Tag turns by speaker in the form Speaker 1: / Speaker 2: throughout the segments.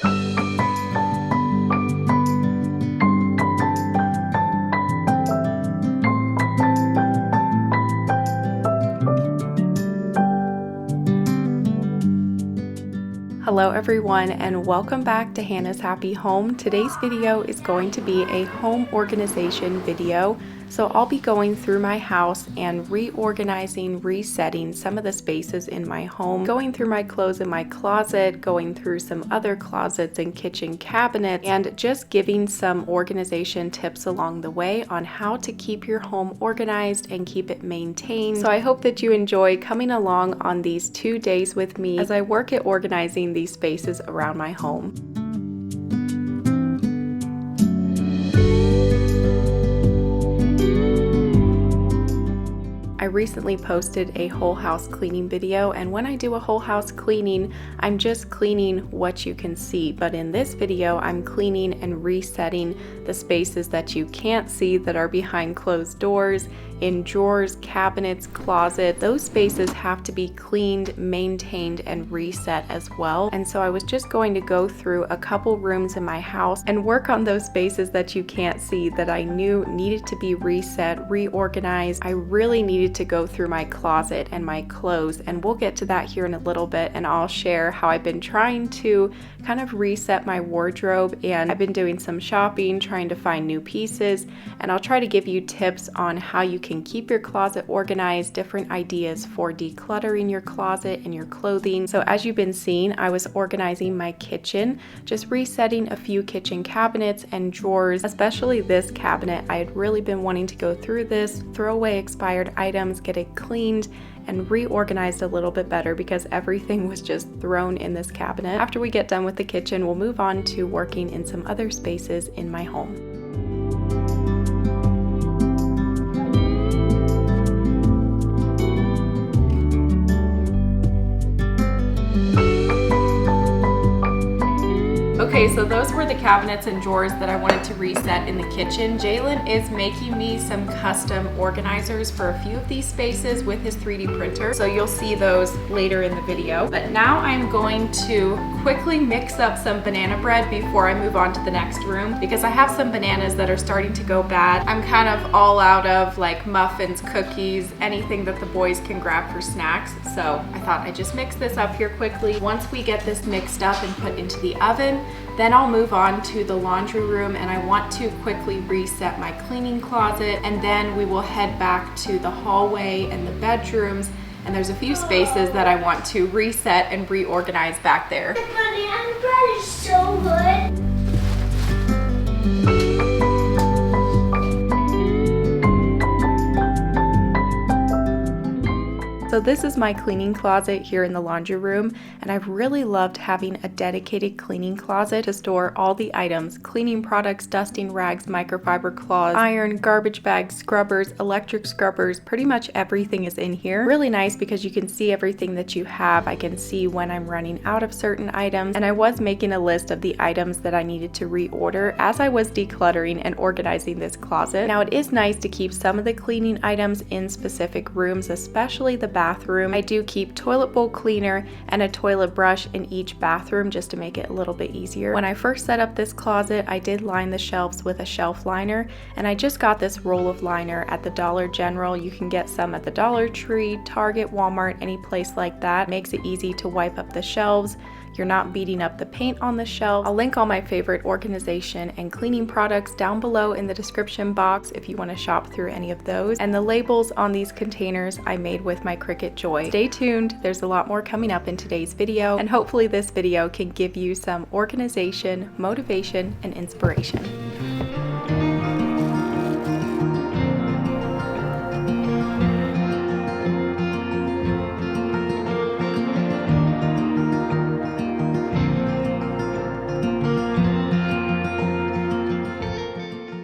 Speaker 1: Hello everyone and welcome back to Hannah's Happy Home. Today's video is going to be a home organization video. So I'll be going through my house and reorganizing, resetting some of the spaces in my home, going through my clothes in my closet, going through some other closets and kitchen cabinets, and just giving some organization tips along the way on how to keep your home organized and keep it maintained. So I hope that you enjoy coming along on these 2 days with me as I work at organizing these spaces around my home. I recently posted a whole house cleaning video, and when I do a whole house cleaning, I'm just cleaning what you can see. But in this video, I'm cleaning and resetting the spaces that you can't see that are behind closed doors, in drawers, cabinets, closet. Those spaces have to be cleaned, maintained, and reset as well. And so I was just going to go through a couple rooms in my house and work on those spaces that you can't see that I knew needed to be reset, reorganized. I really needed to go through my closet and my clothes, and we'll get to that here in a little bit, and I'll share how I've been trying to kind of reset my wardrobe, and I've been doing some shopping, trying to find new pieces, and I'll try to give you tips on how you can keep your closet organized, different ideas for decluttering your closet and your clothing. So as you've been seeing, I was organizing my kitchen, just resetting a few kitchen cabinets and drawers, especially this cabinet. I had really been wanting to go through this, throw away expired items, get it cleaned and reorganized a little bit better because everything was just thrown in this cabinet. After we get done with the kitchen, we'll move on to working in some other spaces in my home. Okay, so those were the cabinets and drawers that I wanted to reset in the kitchen. Jalen is making me some custom organizers for a few of these spaces with his 3D printer, so you'll see those later in the video. But now I'm going to quickly mix up some banana bread before I move on to the next room because I have some bananas that are starting to go bad. I'm kind of all out of like muffins, cookies, anything that the boys can grab for snacks. So I thought I'd just mix this up here quickly. Once we get this mixed up and put into the oven, then I'll move on to the laundry room, and I want to quickly reset my cleaning closet, and then we will head back to the hallway and the bedrooms, and there's a few spaces that I want to reset and reorganize back there.
Speaker 2: The banana bread is so good.
Speaker 1: So this is my cleaning closet here in the laundry room, and I've really loved having a dedicated cleaning closet to store all the items: cleaning products, dusting rags, microfiber cloths, iron, garbage bags, scrubbers, electric scrubbers, pretty much everything is in here. Really nice because you can see everything that you have. I can see when I'm running out of certain items, and I was making a list of the items that I needed to reorder as I was decluttering and organizing this closet. Now it is nice to keep some of the cleaning items in specific rooms, especially the bathroom. I do keep toilet bowl cleaner and a toilet brush in each bathroom just to make it a little bit easier. When I first set up this closet, I did line the shelves with a shelf liner, and I just got this roll of liner at the Dollar General. You can get some at the Dollar Tree, Target, Walmart, any place like that. It makes it easy to wipe up the shelves. You're not beating up the paint on the shelf. I'll link all my favorite organization and cleaning products down below in the description box if you want to shop through any of those. And the labels on these containers I made with my Cricut Joy. Stay tuned, there's a lot more coming up in today's video, and hopefully this video can give you some organization, motivation, and inspiration.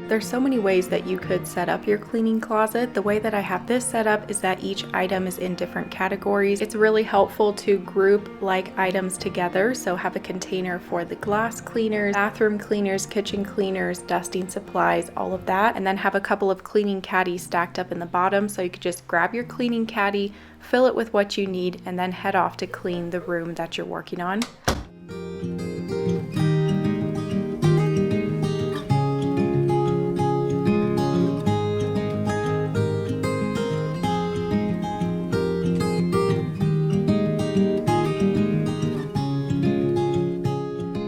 Speaker 1: There's so many ways that you could set up your cleaning closet. The way that I have this set up is that each item is in different categories. It's really helpful to group like items together. So have a container for the glass cleaners, bathroom cleaners, kitchen cleaners, dusting supplies, all of that. And then have a couple of cleaning caddies stacked up in the bottom. So you could just grab your cleaning caddy, fill it with what you need, and then head off to clean the room that you're working on.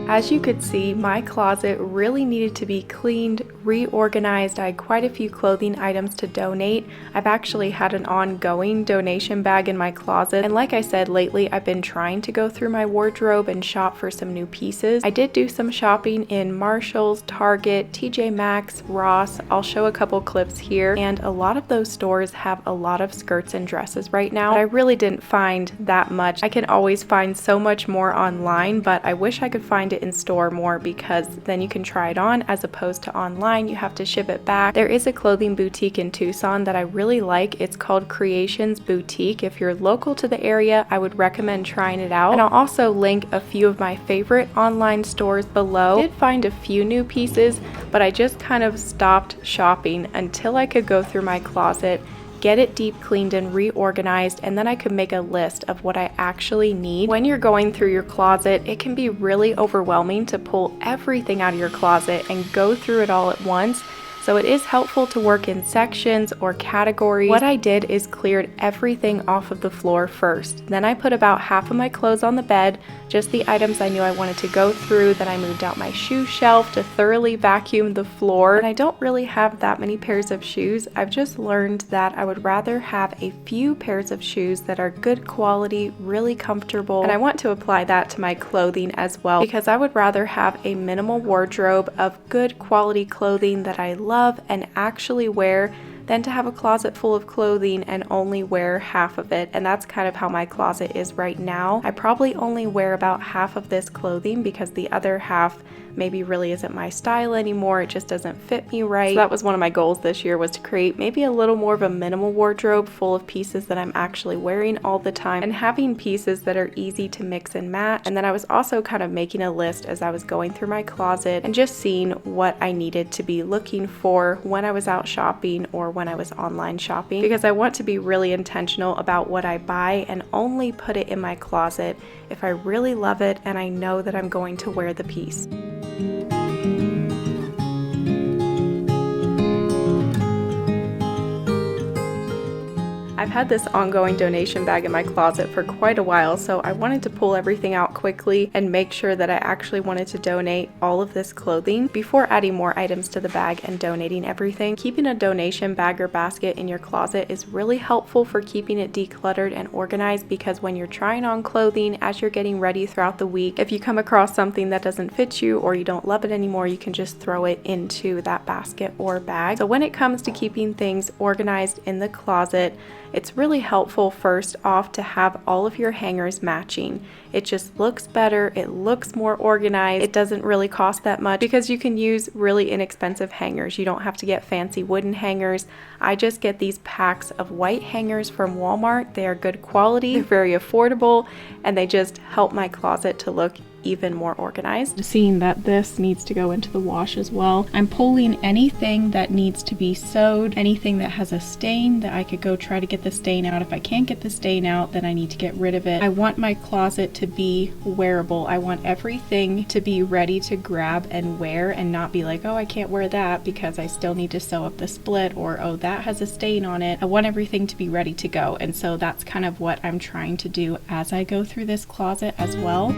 Speaker 1: As you could see, my closet really needed to be cleaned, reorganized. I had quite a few clothing items to donate. I've actually had an ongoing donation bag in my closet. And like I said, lately I've been trying to go through my wardrobe and shop for some new pieces. I did do some shopping in Marshall's, Target, TJ Maxx, Ross. I'll show a couple clips here. And a lot of those stores have a lot of skirts and dresses right now, but I really didn't find that much. I can always find so much more online, but I wish I could find it in store more, because then you can try it on, as opposed to online you have to ship it back. There is a clothing boutique in Tucson that I really like. It's called Creations Boutique. If you're local to the area, I would recommend trying it out, and I'll also link a few of my favorite online stores below. I did find a few new pieces, but I just kind of stopped shopping until I could go through my closet, get it deep cleaned and reorganized, and then I could make a list of what I actually need. When you're going through your closet, it can be really overwhelming to pull everything out of your closet and go through it all at once. So it is helpful to work in sections or categories. What I did is cleared everything off of the floor first. Then I put about half of my clothes on the bed, just the items I knew I wanted to go through. Then I moved out my shoe shelf to thoroughly vacuum the floor. And I don't really have that many pairs of shoes. I've just learned that I would rather have a few pairs of shoes that are good quality, really comfortable. And I want to apply that to my clothing as well, because I would rather have a minimal wardrobe of good quality clothing that I love and actually wear than to have a closet full of clothing and only wear half of it. And that's kind of how my closet is right now. I probably only wear about half of this clothing because the other half maybe really isn't my style anymore. It just doesn't fit me right. So that was one of my goals this year, was to create maybe a little more of a minimal wardrobe full of pieces that I'm actually wearing all the time, and having pieces that are easy to mix and match. And then I was also kind of making a list as I was going through my closet and just seeing what I needed to be looking for when I was out shopping or when I was online shopping, because I want to be really intentional about what I buy and only put it in my closet if I really love it and I know that I'm going to wear the piece. I've had this ongoing donation bag in my closet for quite a while, so I wanted to pull everything out quickly and make sure that I actually wanted to donate all of this clothing before adding more items to the bag and donating everything. Keeping a donation bag or basket in your closet is really helpful for keeping it decluttered and organized, because when you're trying on clothing as you're getting ready throughout the week, if you come across something that doesn't fit you or you don't love it anymore, you can just throw it into that basket or bag. So when it comes to keeping things organized in the closet, it's really helpful first off to have all of your hangers matching. It just looks better, it looks more organized, it doesn't really cost that much because you can use really inexpensive hangers. You don't have to get fancy wooden hangers. I just get these packs of white hangers from Walmart. They are good quality, they're very affordable, and they just help my closet to look even more organized. Seeing that this needs to go into the wash as well, I'm pulling anything that needs to be sewed, anything that has a stain that I could go try to get the stain out. If I can't get the stain out, then I need to get rid of it. I want my closet to be wearable. I want everything to be ready to grab and wear and not be like, oh, I can't wear that because I still need to sew up the split, or oh, that has a stain on it. I want everything to be ready to go. And so that's kind of what I'm trying to do as I go through this closet as well.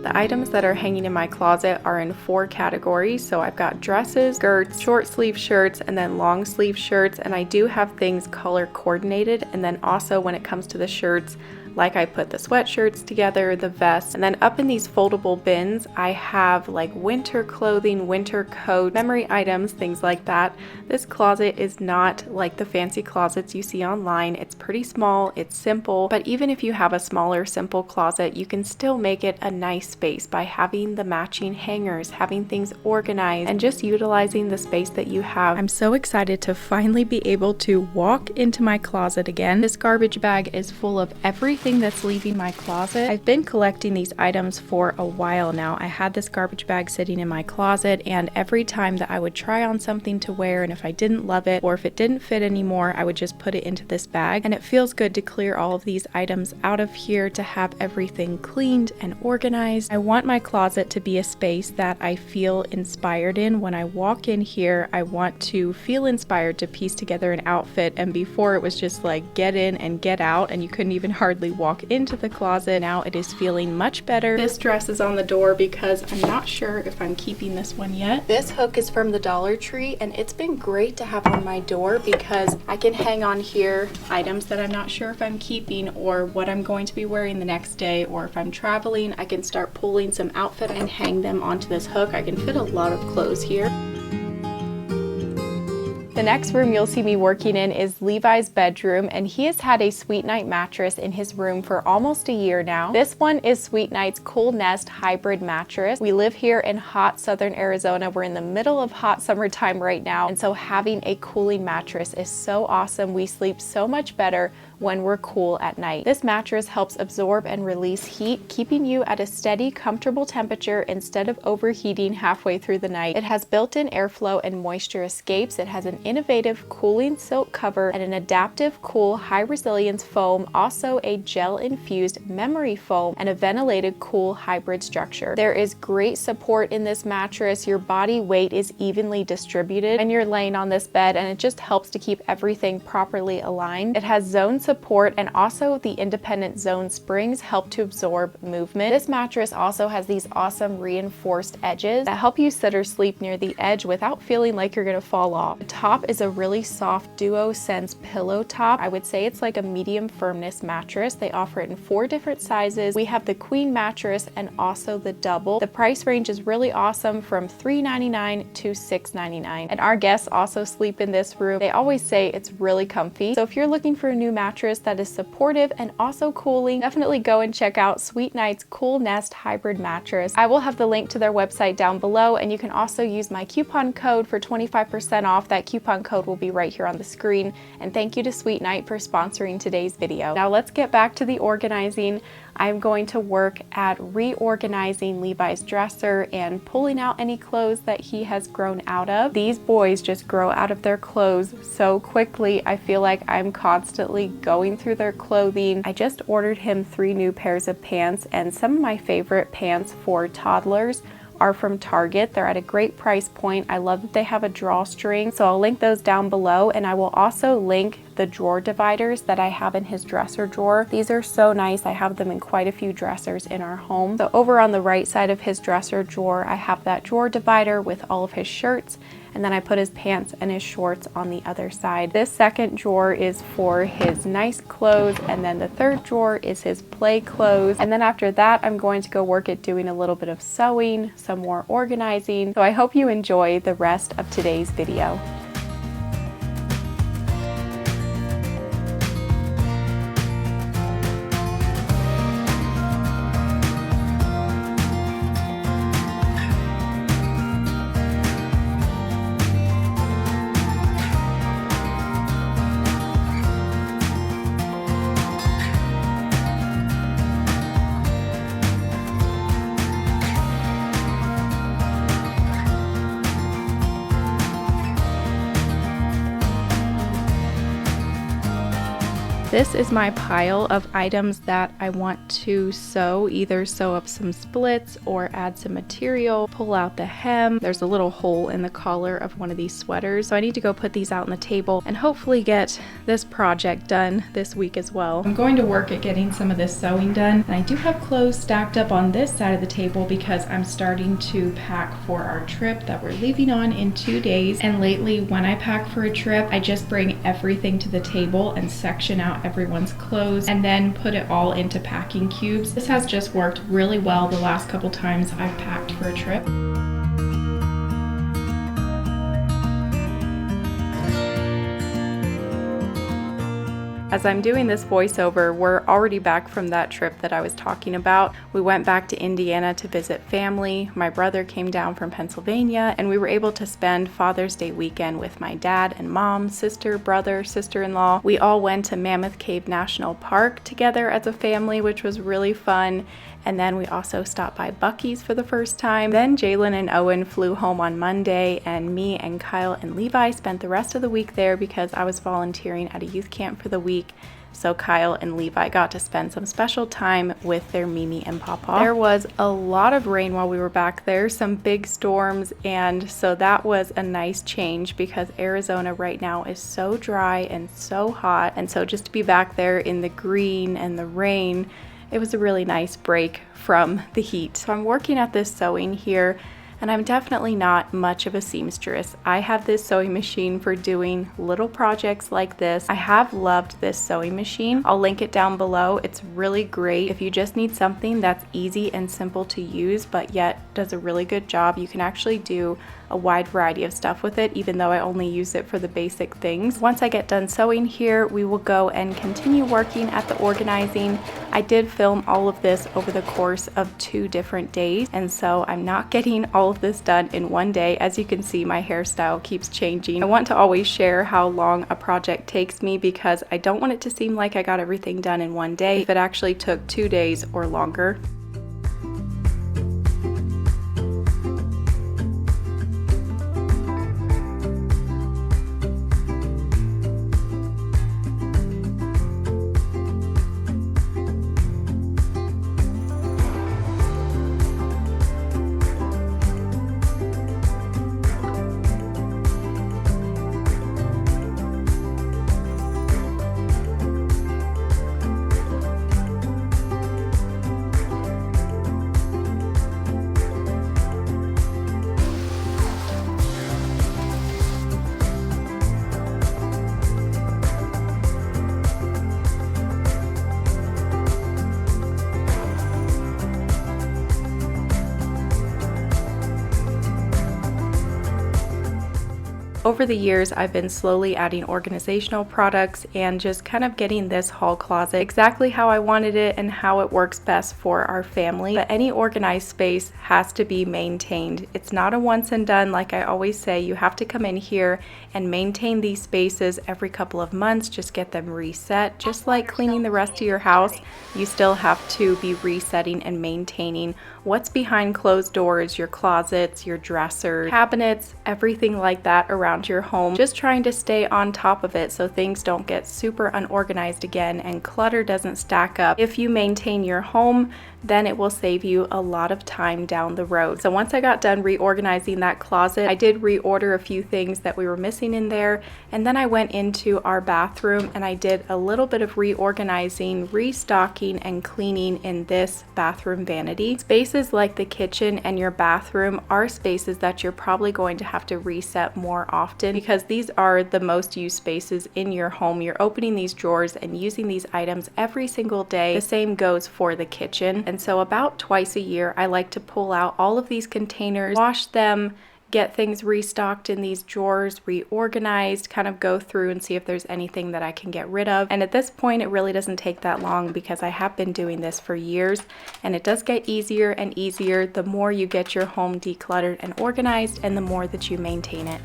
Speaker 1: The items that are hanging in my closet are in 4 categories. So I've got dresses, skirts, short sleeve shirts, and then long sleeve shirts. And I do have things color coordinated. And then also when it comes to the shirts, like I put the sweatshirts together, the vests, and then up in these foldable bins, I have like winter clothing, winter coats, memory items, things like that. This closet is not like the fancy closets you see online. It's pretty small, it's simple, but even if you have a smaller, simple closet, you can still make it a nice space by having the matching hangers, having things organized, and just utilizing the space that you have. I'm so excited to finally be able to walk into my closet again. This garbage bag is full of everything everything that's leaving my closet. I've been collecting these items for a while now. I had this garbage bag sitting in my closet, and every time that I would try on something to wear, and if I didn't love it or if it didn't fit anymore, I would just put it into this bag. And it feels good to clear all of these items out of here, to have everything cleaned and organized. I want my closet to be a space that I feel inspired in. When I walk in here, I want to feel inspired to piece together an outfit, and before it was just like get in and get out and you couldn't even hardly walk into the closet. Now it is feeling much better. This dress is on the door because I'm not sure if I'm keeping this one yet. This hook is from the Dollar Tree, and it's been great to have on my door because I can hang on here items that I'm not sure if I'm keeping or what I'm going to be wearing the next day, or if I'm traveling, I can start pulling some outfit and hang them onto this hook. I can fit a lot of clothes here. The next room you'll see me working in is Levi's bedroom, and he has had a Sweet Night mattress in his room for almost a year now. This one is Sweet Night's Cool Nest hybrid mattress. We live here in hot southern Arizona. We're in the middle of hot summertime right now, and so having a cooling mattress is so awesome. We sleep so much better when we're cool at night. This mattress helps absorb and release heat, keeping you at a steady, comfortable temperature instead of overheating halfway through the night. It has built-in airflow and moisture escapes. It has an innovative cooling silk cover and an adaptive, cool, high-resilience foam, also a gel-infused memory foam, and a ventilated, cool hybrid structure. There is great support in this mattress. Your body weight is evenly distributed when you're laying on this bed, and it just helps to keep everything properly aligned. It has zone support, and also the independent zone springs help to absorb movement. This mattress also has these awesome reinforced edges that help you sit or sleep near the edge without feeling like you're gonna fall off. The top is a really soft Duo Sense pillow top. I would say it's like a medium firmness mattress. They offer it in 4 different sizes. We have the queen mattress and also the double. The price range is really awesome, from $3.99 to $6.99. And our guests also sleep in this room. They always say it's really comfy. So if you're looking for a new mattress that is supportive and also cooling, definitely go and check out Sweet Night's Cool Nest hybrid mattress. I will have the link to their website down below, and you can also use my coupon code for 25% off. That coupon code will be right here on the screen. And thank you to Sweet Night for sponsoring today's video. Now let's get back to the organizing. I'm going to work at reorganizing Levi's dresser and pulling out any clothes that he has grown out of. These boys just grow out of their clothes so quickly. I feel like I'm constantly going through their clothing. I just ordered him 3 new pairs of pants, and some of my favorite pants for toddlers are from Target. They're at a great price point. I love that they have a drawstring, so I'll link those down below, and I will also link the drawer dividers that I have in his dresser drawer. These are so nice. I have them in quite a few dressers in our home. So over on the right side of his dresser drawer, I have that drawer divider with all of his shirts, and then I put his pants and his shorts on the other side. This second drawer is for his nice clothes, and then the third drawer is his play clothes. And then after that, I'm going to go work at doing a little bit of sewing, some more organizing. So I hope you enjoy the rest of today's video. This is my pile of items that I want to sew, either sew up some splits or add some material, pull out the hem. There's a little hole in the collar of one of these sweaters, so I need to go put these out on the table and hopefully get this project done this week as well. I'm going to work at getting some of this sewing done, and I do have clothes stacked up on this side of the table because I'm starting to pack for our trip that we're leaving on in 2 days. And lately, when I pack for a trip, I just bring everything to the table and section out everyone's clothes and then put it all into packing cubes. This has just worked really well the last couple times I've packed for a trip. As I'm doing this voiceover, we're already back from that trip that I was talking about. We went back to Indiana to visit family. My brother came down from Pennsylvania, and we were able to spend Father's Day weekend with my dad and mom, sister, brother, sister-in-law. We all went to Mammoth Cave National Park together as a family, which was really fun. And then we also stopped by Buc-ee's for the first time. Then Jalen and Owen flew home on Monday, and me and Kyle and Levi spent the rest of the week there because I was volunteering at a youth camp for the week. So Kyle and Levi got to spend some special time with their Mimi and Papa. There was a lot of rain while we were back there, some big storms, and so that was a nice change because Arizona right now is so dry and so hot. And so just to be back there in the green and the rain, it was a really nice break from the heat. So I'm working at this sewing here, and I'm definitely not much of a seamstress. I have this sewing machine for doing little projects like this. I have loved this sewing machine. I'll link it down below. It's really great if you just need something that's easy and simple to use, but yet does a really good job. You can actually do a wide variety of stuff with it, even though I only use it for the basic things. Once I get done sewing here, we will go and continue working at the organizing. I did film all of this over the course of 2 different days, and so I'm not getting all of this done in one day. As you can see, my hairstyle keeps changing. I want to always share how long a project takes me because I don't want it to seem like I got everything done in one day if it actually took 2 days or longer. Over the years, I've been slowly adding organizational products and just kind of getting this hall closet exactly how I wanted it and how it works best for our family. But any organized space has to be maintained. It's not a once and done. Like I always say, you have to come in here and maintain these spaces every couple of months, just get them reset. Just like cleaning the rest of your house, you still have to be resetting and maintaining what's behind closed doors, your closets, your dressers, cabinets, everything like that around your home. Just trying to stay on top of it so things don't get super unorganized again and clutter doesn't stack up. If you maintain your home, then it will save you a lot of time down the road. So once I got done reorganizing that closet, I did reorder a few things that we were missing in there, and then I went into our bathroom and I did a little bit of reorganizing, restocking, and cleaning in this bathroom vanity. Spaces like the kitchen and your bathroom are spaces that you're probably going to have to reset more often because these are the most used spaces in your home. You're opening these drawers and using these items every single day. The same goes for the kitchen. And so about twice a year, I like to pull out all of these containers, wash them, get things restocked in these drawers, reorganized, kind of go through and see if there's anything that I can get rid of. And at this point, it really doesn't take that long because I have been doing this for years, and it does get easier and easier the more you get your home decluttered and organized and the more that you maintain it.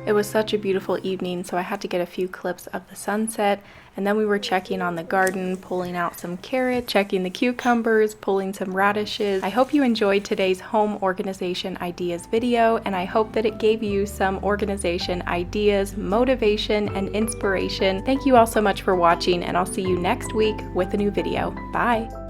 Speaker 1: It was such a beautiful evening, so I had to get a few clips of the sunset, and then we were checking on the garden, pulling out some carrots, checking the cucumbers, pulling some radishes. I hope you enjoyed today's home organization ideas video, and I hope that it gave you some organization ideas, motivation, and inspiration. Thank you all so much for watching, and I'll see you next week with a new video. Bye!